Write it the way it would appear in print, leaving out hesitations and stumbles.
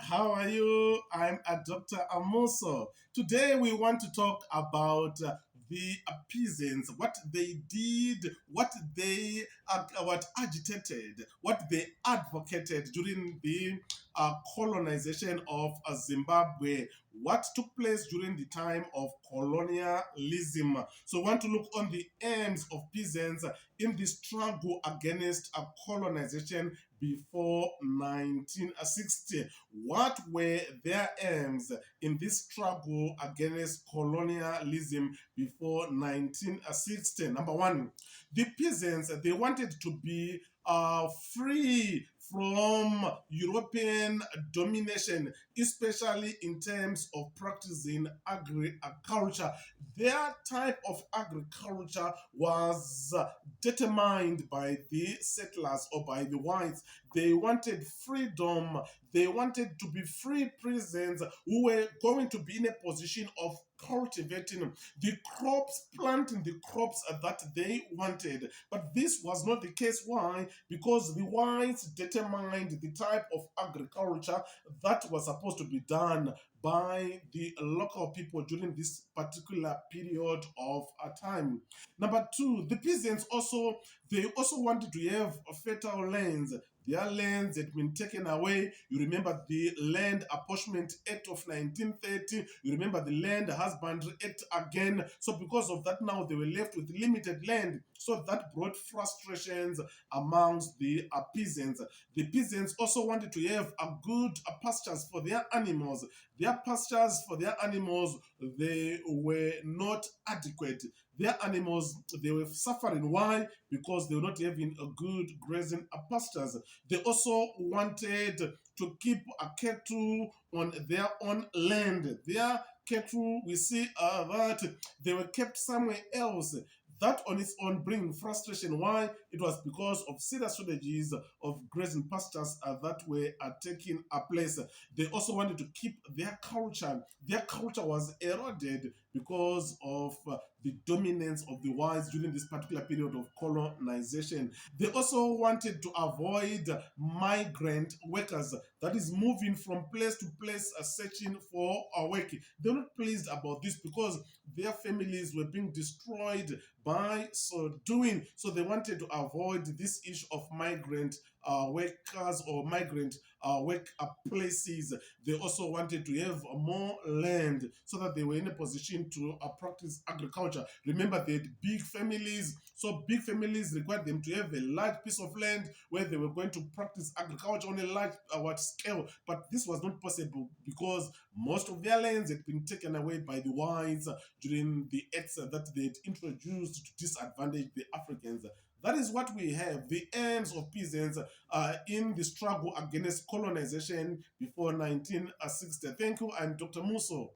How are you? I'm Dr. Amoso. Today we want to talk about the peasants, what they did, what agitated, what they advocated during the colonization of Zimbabwe, what took place during the time of colonialism. So, we want to look on the aims of peasants in the struggle against colonization before 1960. What were their aims in this struggle against colonialism before 1960? Number one, the peasants, they wanted to be free from European domination, especially in terms of practicing agriculture. Their type of agriculture was determined by the settlers or by the whites. They wanted freedom. They wanted to be free peasants who were going to be in a position of cultivating the crops, planting the crops that they wanted. But this was not the case. Why? Because the whites determined the type of agriculture that was supposed to be done by the local people during this particular period of time. Number two, the peasants also wanted to have fertile lands. Their lands had been taken away. You remember the Land Apportionment Act of 1930. You remember the Land Husbandry Act again. So because of that, now they were left with limited land. So that brought frustrations amongst the peasants. The peasants also wanted to have a good pastures for their animals. Their pastures for their animals, they were not adequate. Their animals, they were suffering. Why? Because they were not having a good grazing pastures. They also wanted to keep a cattle on their own land. Their cattle, we see that they were kept somewhere else. That on its own bringing frustration. Why? It was because of serious shortages of grazing pastures that were taking place. They also wanted to keep their culture. Their culture was eroded because of the dominance of the whites during this particular period of colonization. They also wanted to avoid migrant workers, that is, moving from place to place searching for work. They're not pleased about this because their families were being destroyed by so doing. So they wanted to avoid this issue of migrant workers or migrant work places. They also wanted to have more land so that they were in a position to practice agriculture. Remember, they had big families, so big families required them to have a large piece of land where they were going to practice agriculture on a large scale. But this was not possible because most of their lands had been taken away by the whites during the acts that they had introduced to disadvantage the Africans. That is what we have, the aims of peasants in the struggle against colonization before 1960. Thank you. I'm Dr. Muso.